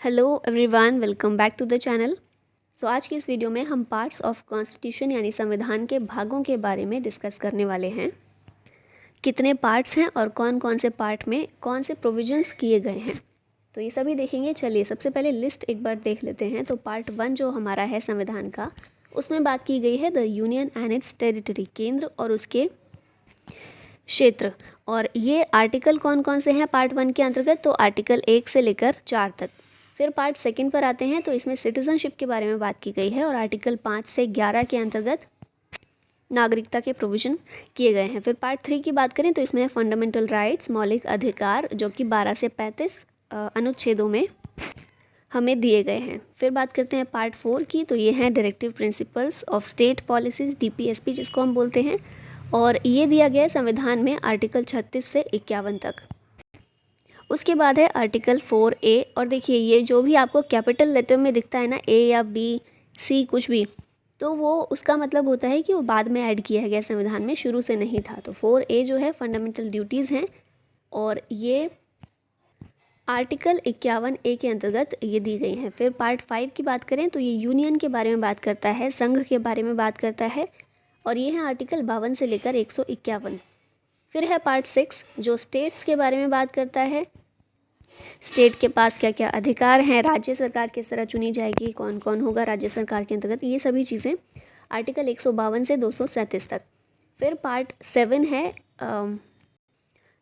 Hello everyone, welcome back to the channel. आज की इस वीडियो में हम पार्ट्स ऑफ कॉन्स्टिट्यूशन यानी संविधान के भागों के बारे में डिस्कस करने वाले हैं। कितने पार्ट्स हैं और कौन कौन से पार्ट में कौन से प्रोविजंस किए गए हैं, तो ये सभी देखेंगे। चलिए सबसे पहले लिस्ट एक बार देख लेते हैं। तो पार्ट 1 जो हमारा है संविधान का, उसमें बात की गई है the union and it's territory, केंद्र और उसके क्षेत्र। और ये आर्टिकल कौन कौन से हैं पार्ट 1 के अंतर्गत, तो आर्टिकल 1 से लेकर 4 तक। फिर पार्ट 2 पर आते हैं तो इसमें सिटीजनशिप के बारे में बात की गई है और आर्टिकल 5 से 11 के अंतर्गत नागरिकता के प्रोविज़न किए गए हैं। फिर पार्ट 3 की बात करें तो इसमें फंडामेंटल राइट्स, मौलिक अधिकार, जो कि 12 से 35 अनुच्छेदों में हमें दिए गए हैं। फिर बात करते हैं पार्ट 4 की, तो ये हैं directive principles of state policies, DPSP जिसको हम बोलते हैं। और ये दिया गया है संविधान में आर्टिकल 36 से 51 तक। उसके बाद है आर्टिकल 4A। और देखिए ये जो भी आपको कैपिटल लेटर में दिखता है ना, A या B C कुछ भी, तो वो उसका मतलब होता है कि वो बाद में ऐड किया गया संविधान में, शुरू से नहीं था। तो 4A जो है फंडामेंटल ड्यूटीज़ हैं और ये आर्टिकल 51A के अंतर्गत ये दी गई हैं। फिर पार्ट 5 की बात करें तो ये यूनियन के बारे में बात करता है, संघ के बारे में बात करता है और ये है आर्टिकल 52 से लेकर 151। फिर है पार्ट 6 जो स्टेट्स के बारे में बात करता है, स्टेट के पास क्या क्या अधिकार हैं, राज्य सरकार किस तरह चुनी जाएगी, कौन कौन होगा राज्य सरकार के अंतर्गत, ये सभी चीज़ें आर्टिकल 152 से 237 तक। फिर पार्ट 7 है,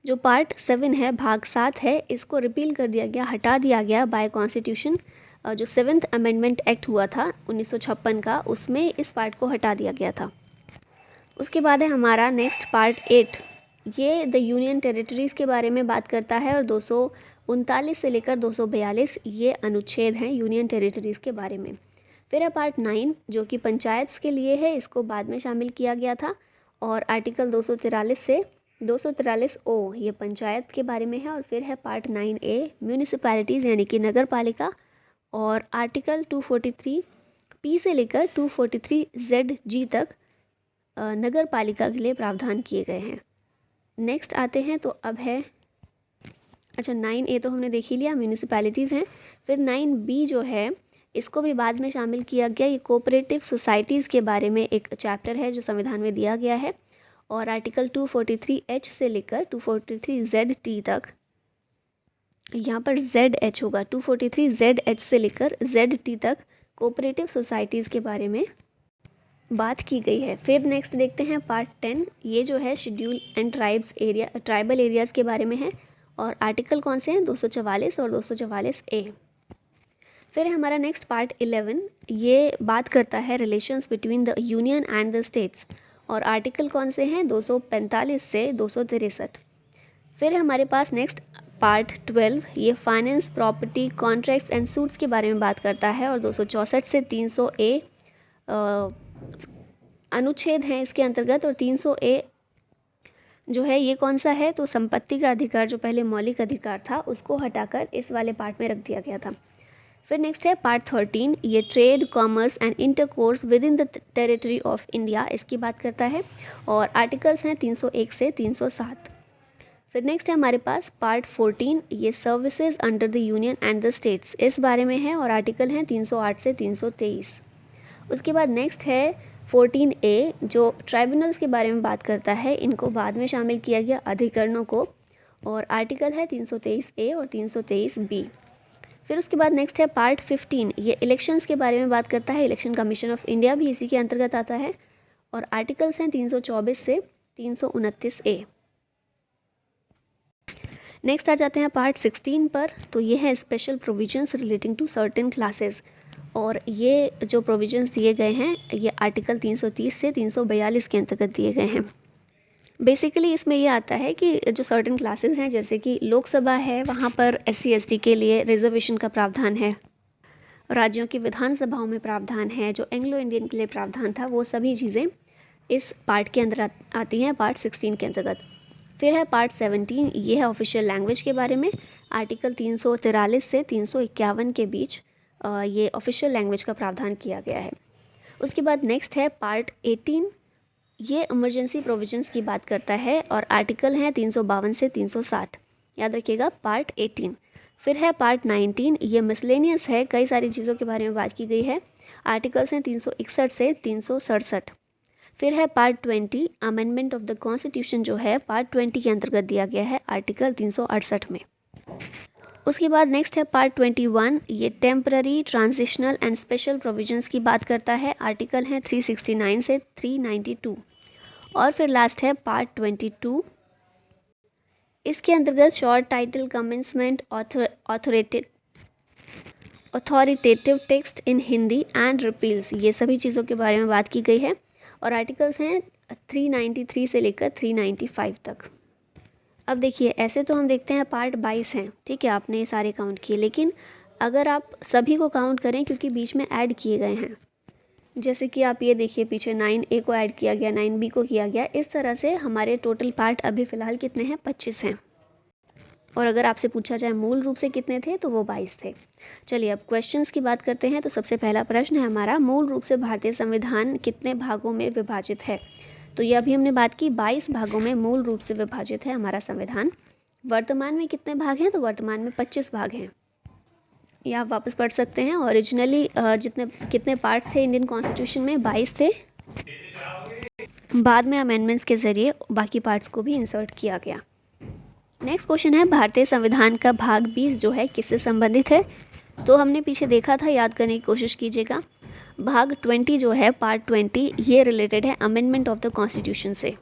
जो पार्ट 7 है भाग 7 है, इसको रिपील कर दिया गया, हटा दिया गया बाय कॉन्स्टिट्यूशन। जो 7th अमेंडमेंट एक्ट हुआ था 1956 का, उसमें इस पार्ट को हटा दिया गया था। उसके बाद है हमारा नेक्स्ट पार्ट 8, ये द यूनियन टेरिटरीज़ के बारे में बात करता है और 239 से लेकर 242 ये अनुच्छेद हैं यूनियन टेरिटरीज़ के बारे में। फिर है पार्ट 9 जो कि पंचायत्स के लिए है, इसको बाद में शामिल किया गया था और आर्टिकल 243 से 243O ये पंचायत के बारे में है। और फिर है पार्ट 9A म्यूनिसिपैलिटीज़ यानी कि नगर पालिका, और आर्टिकल 243P से लेकर 243ZG तक नगर पालिका के लिए प्रावधान किए गए हैं। नेक्स्ट आते हैं तो अब है, अच्छा 9A तो हमने देख ही लिया, म्यूनिसिपैलिटीज़ हैं। फिर 9B जो है इसको भी बाद में शामिल किया गया, ये कोऑपरेटिव सोसाइटीज़ के बारे में एक चैप्टर है जो संविधान में दिया गया है और आर्टिकल 243H से लेकर 243ZT तक, यहाँ पर ZH होगा, 243ZH से लेकर ZT तक कोऑपरेटिव सोसाइटीज़ के बारे में बात की गई है। फिर नेक्स्ट देखते हैं पार्ट 10, ये जो है शेड्यूल एंड ट्राइबल एरियाज़ के बारे में है और आर्टिकल कौन से हैं, 244 और 244A। फिर हमारा नेक्स्ट पार्ट 11, ये बात करता है relations between the union and the states और आर्टिकल कौन से हैं, 245 से 263। फिर हमारे पास नेक्स्ट पार्ट 12, ये finance, property, contracts and suits के बारे में बात करता है और 264 से 300A अनुच्छेद हैं इसके अंतर्गत। और 300A जो है ये कौन सा है, तो संपत्ति का अधिकार जो पहले मौलिक अधिकार था उसको हटाकर इस वाले पार्ट में रख दिया गया था। फिर नेक्स्ट है पार्ट 13, ये trade, commerce and intercourse with in the territory of India, इसकी बात करता है और आर्टिकल्स हैं 301 से 307। फिर नेक्स्ट है हमारे पास पार्ट 14, ये services under the union and the states, इस बारे में है और आर्टिकल हैं 308 से 323। उसके बाद नेक्स्ट है 14A जो ट्राइब्यूनल्स के बारे में बात करता है, इनको बाद में शामिल किया गया अधिकरणों को और आर्टिकल है 323A और 323B। फिर उसके बाद नेक्स्ट है पार्ट 15, ये इलेक्शंस के बारे में बात करता है, इलेक्शन कमीशन ऑफ इंडिया भी इसी के अंतर्गत आता है और आर्टिकल्स हैं 324 से 329A। नेक्स्ट आ जाते हैं पार्ट 16 पर, तो ये है special provisions relating to certain classes और ये जो प्रोविजंस दिए गए हैं ये आर्टिकल 330 से 342 के अंतर्गत दिए गए हैं। बेसिकली इसमें ये आता है कि जो सर्टेन क्लासेस हैं, जैसे कि लोकसभा है, वहाँ पर SC ST के लिए रिजर्वेशन का प्रावधान है, राज्यों की विधानसभाओं में प्रावधान है, जो एंग्लो इंडियन के लिए प्रावधान था, वो सभी चीज़ें इस पार्ट के अंदर आती हैं पार्ट 16 के अंतर्गत। फिर है पार्ट 17, ये है ऑफिशियल लैंग्वेज के बारे में, आर्टिकल 343 से 351 के बीच ये ऑफिशियल लैंग्वेज का प्रावधान किया गया है। उसके बाद नेक्स्ट है पार्ट 18, ये इमरजेंसी प्रोविजंस की बात करता है और आर्टिकल हैं 352 से 360, याद रखिएगा पार्ट 18। फिर है पार्ट 19, ये मिसलेनियस है, कई सारी चीज़ों के बारे में बात की गई है। आर्टिकल्स हैं 361 से 367। फिर है part 20, amendment of the constitution, जो है पार्ट 20 के अंतर्गत दिया गया है आर्टिकल 368 में। उसके बाद नेक्स्ट है पार्ट 21, ये temporary, transitional and special provisions की बात करता है। आर्टिकल हैं 369 से 392। और फिर लास्ट है पार्ट 22, इसके अंतर्गत short title, commencement, authoritative text in Hindi and repeals, ये सभी चीज़ों के बारे में बात की गई है। और आर्टिकल्स हैं 393 से लेकर 395 तक। अब देखिए, ऐसे तो हम देखते हैं पार्ट 22 हैं, ठीक है, आपने ये सारे काउंट किए, लेकिन अगर आप सभी को काउंट करें, क्योंकि बीच में ऐड किए गए हैं, जैसे कि आप ये देखिए पीछे 9A को ऐड किया गया, 9B को किया गया, इस तरह से हमारे टोटल पार्ट अभी फ़िलहाल कितने हैं, 25 हैं। और अगर आपसे पूछा जाए मूल रूप से कितने थे, तो वो 22 थे। चलिए अब क्वेश्चंस की बात करते हैं। तो सबसे पहला प्रश्न है हमारा, मूल रूप से भारतीय संविधान कितने भागों में विभाजित है? तो ये अभी हमने बात की, 22 भागों में मूल रूप से विभाजित है हमारा संविधान। वर्तमान में कितने भाग हैं? तो वर्तमान में 25 भाग हैं। ये आप वापस पढ़ सकते हैं। ओरिजिनली कितने पार्ट थे इंडियन कॉन्स्टिट्यूशन में? 22 थे। बाद में अमेंडमेंट्स के ज़रिए बाकी पार्ट्स को भी इंसर्ट किया गया। नेक्स्ट क्वेश्चन है, भारतीय संविधान का भाग 20 जो है किससे संबंधित है? तो हमने पीछे देखा था, याद करने की कोशिश कीजिएगा। भाग 20 जो है, पार्ट 20, ये रिलेटेड है अमेंडमेंट ऑफ द कॉन्स्टिट्यूशन से।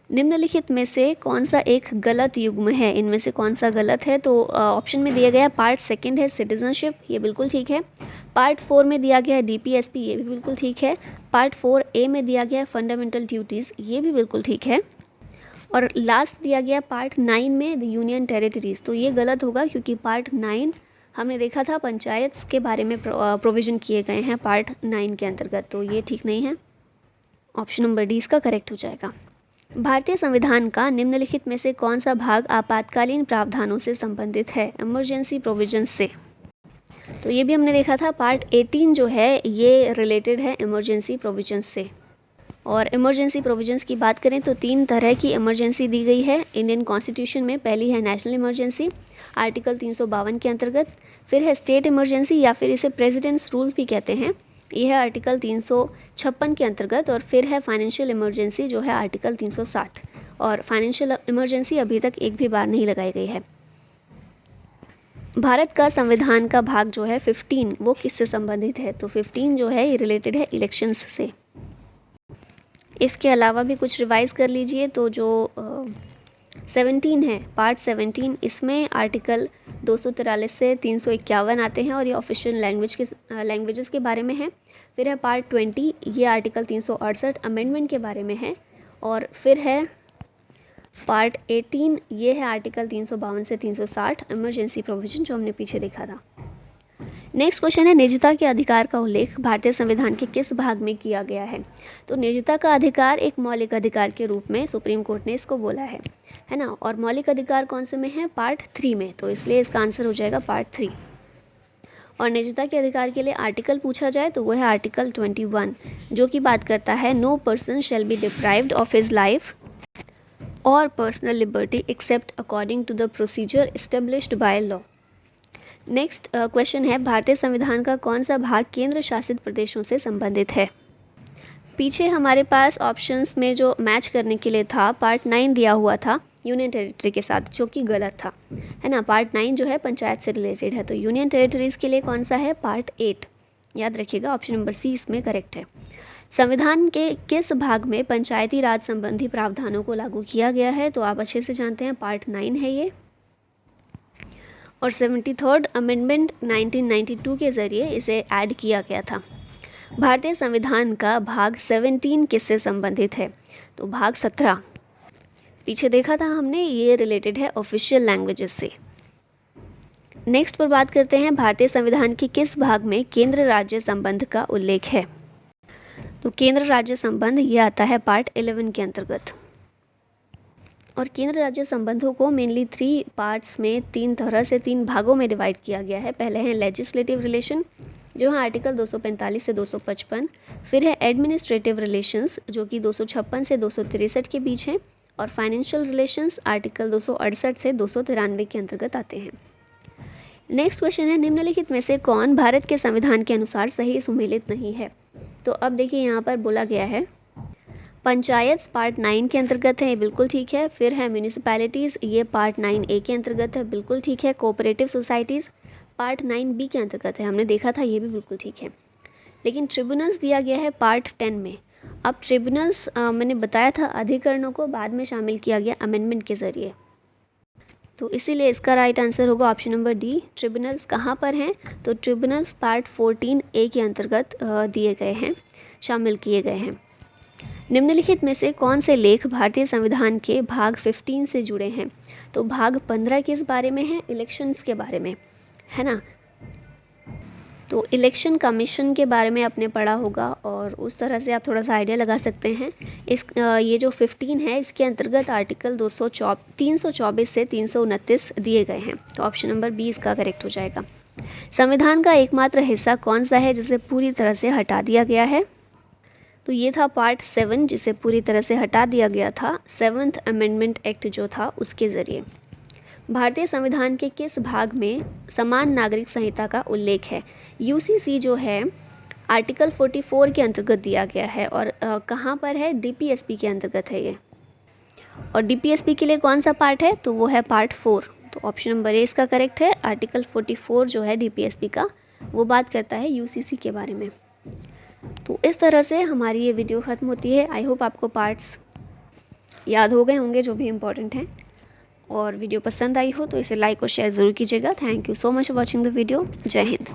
निम्नलिखित में से कौन सा एक गलत युग्म है? इनमें से कौन सा गलत है? तो ऑप्शन में दिया गया पार्ट 2 है सिटीजनशिप, ये बिल्कुल ठीक है। पार्ट 4 में दिया गया है DPSP, ये भी बिल्कुल ठीक है। पार्ट 4A में दिया गया है फंडामेंटल ड्यूटीज़, ये भी बिल्कुल ठीक है। और लास्ट दिया गया पार्ट 9 में द यूनियन टेरिटरीज़, तो ये गलत होगा, क्योंकि पार्ट 9 हमने देखा था पंचायत के बारे में प्रोविज़न किए गए हैं पार्ट 9 के अंतर्गत, तो ये ठीक नहीं है। ऑप्शन नंबर डी इसका करेक्ट हो जाएगा। भारतीय संविधान का निम्नलिखित में से कौन सा भाग आपातकालीन प्रावधानों से संबंधित है? इमरजेंसी प्रोविजंस से। तो ये भी हमने देखा था, पार्ट 18 जो है ये रिलेटेड है इमरजेंसी प्रोविजंस से। और इमरजेंसी प्रोविजंस की बात करें तो 3 तरह की इमरजेंसी दी गई है इंडियन कॉन्स्टिट्यूशन में। पहली है नेशनल इमरजेंसी, आर्टिकल 352 के अंतर्गत। फिर है स्टेट इमरजेंसी, या फिर इसे प्रेसिडेंट्स रूल्स भी कहते हैं, ये है आर्टिकल 356 के अंतर्गत। और फिर है फाइनेंशियल इमरजेंसी, जो है आर्टिकल 360। और फाइनेंशियल इमरजेंसी अभी तक एक भी बार नहीं लगाई गई है। भारत का संविधान का भाग जो है 15, वो किससे संबंधित है? तो 15 जो है ये रिलेटेड है इलेक्शंस से। इसके अलावा भी कुछ रिवाइज़ कर लीजिए। तो जो 17 है, पार्ट 17, इसमें आर्टिकल 243 से 351 आते हैं, और ये ऑफिशियल लैंग्वेजेस के बारे में है। फिर है पार्ट 20, ये आर्टिकल 368 अमेंडमेंट के बारे में है। और फिर है पार्ट 18, ये है आर्टिकल 352 से 360 इमरजेंसी प्रोविजन, जो हमने पीछे देखा था। नेक्स्ट क्वेश्चन है, निजता के अधिकार का उल्लेख भारतीय संविधान के किस भाग में किया गया है? तो निजता का अधिकार एक मौलिक अधिकार के रूप में सुप्रीम कोर्ट ने इसको बोला है ना। और मौलिक अधिकार कौन से में है? पार्ट 3 में, तो इसलिए इसका आंसर हो जाएगा पार्ट 3। और निजता के अधिकार के लिए आर्टिकल पूछा जाए तो वो है आर्टिकल 21, जो कि बात करता है no person shall be deprived of his life और personal liberty except according to the procedure established by law. Next question है, भारतीय संविधान का कौन सा भाग केंद्र शासित प्रदेशों से संबंधित है? पीछे हमारे पास ऑप्शंस में जो मैच करने के लिए था, पार्ट 9 दिया हुआ था यूनियन टेरिटरी के साथ, जो कि गलत था, है ना। पार्ट 9 जो है पंचायत से रिलेटेड है। तो यूनियन टेरिटरीज़ के लिए कौन सा है? पार्ट 8, याद रखिएगा, ऑप्शन नंबर सी इसमें करेक्ट है। संविधान के किस भाग में पंचायती राज संबंधी प्रावधानों को लागू किया गया है? तो आप अच्छे से जानते हैं, पार्ट 9 है ये। और 73rd अमेंडमेंट 1992 के ज़रिए इसे ऐड किया गया था। भारतीय संविधान का भाग 17 किससे संबंधित है? तो भाग 17 पीछे देखा था हमने, ये रिलेटेड है ऑफिशियल लैंग्वेजेस से। नेक्स्ट पर बात करते हैं, भारतीय संविधान के किस भाग में केंद्र राज्य संबंध का उल्लेख है? तो केंद्र राज्य संबंध ये आता है पार्ट 11 के अंतर्गत। और केंद्र राज्य संबंधों को मेनली 3 पार्ट्स में, 3 भागों में डिवाइड किया गया है। पहले है लेजिस्लेटिव रिलेशन, जो है आर्टिकल 245 से 255। फिर है एडमिनिस्ट्रेटिव रिलेशंस, जो कि 256 से 263 के बीच हैं। और फाइनेंशियल रिलेशंस आर्टिकल 268 से 293 के अंतर्गत आते हैं। नेक्स्ट क्वेश्चन है, निम्नलिखित में से कौन भारत के संविधान के अनुसार सही सुमेलित नहीं है? तो अब देखिए यहाँ पर बोला गया है पंचायत पार्ट 9 के अंतर्गत है, ये बिल्कुल ठीक है। फिर है म्यूनिसिपैलिटीज़, ये पार्ट 9A के अंतर्गत है, बिल्कुल ठीक है। कोऑपरेटिव सोसाइटीज़ पार्ट 9B के अंतर्गत है, हमने देखा था, ये भी बिल्कुल ठीक है। लेकिन ट्रिब्यूनल्स दिया गया है पार्ट 10 में। अब ट्रिब्यूनल्स मैंने बताया था अधिकरणों को बाद में शामिल किया गया अमेंडमेंट के ज़रिए, तो इसीलिए इसका राइट आंसर होगा ऑप्शन नंबर डी। ट्रिब्यूनल्स कहाँ पर हैं? तो ट्रिब्यूनल्स पार्ट 14A के अंतर्गत दिए गए हैं, शामिल किए गए हैं। निम्नलिखित में से कौन से लेख भारतीय संविधान के भाग 15 से जुड़े हैं? तो भाग 15 किस बारे में है? इलेक्शंस के बारे में, है ना। तो इलेक्शन कमीशन के बारे में आपने पढ़ा होगा और उस तरह से आप थोड़ा सा आइडिया लगा सकते हैं। ये जो 15 है इसके अंतर्गत आर्टिकल 324 से 329 दिए गए हैं, तो ऑप्शन नंबर बी इसका करेक्ट हो जाएगा। संविधान का एकमात्र हिस्सा कौन सा है जिसे पूरी तरह से हटा दिया गया है? तो ये था पार्ट 7 जिसे पूरी तरह से हटा दिया गया था 7th अमेंडमेंट एक्ट जो था उसके ज़रिए। भारतीय संविधान के किस भाग में समान नागरिक संहिता का उल्लेख है? यूसीसी जो है आर्टिकल 44 के अंतर्गत दिया गया है और कहाँ पर है? डीपीएसपी के अंतर्गत है ये। और डीपीएसपी के लिए कौन सा पार्ट है? तो वो है पार्ट 4, तो ऑप्शन नंबर ए इसका करेक्ट है। आर्टिकल 44 जो है डीपीएसपी का, वो बात करता है यूसीसी के बारे में। तो इस तरह से हमारी ये वीडियो ख़त्म होती है। आई होप आपको पार्ट्स याद हो गए होंगे जो भी इम्पोर्टेंट हैं, और वीडियो पसंद आई हो तो इसे लाइक और शेयर ज़रूर कीजिएगा। Thank you so much for watching the video. जय हिंद।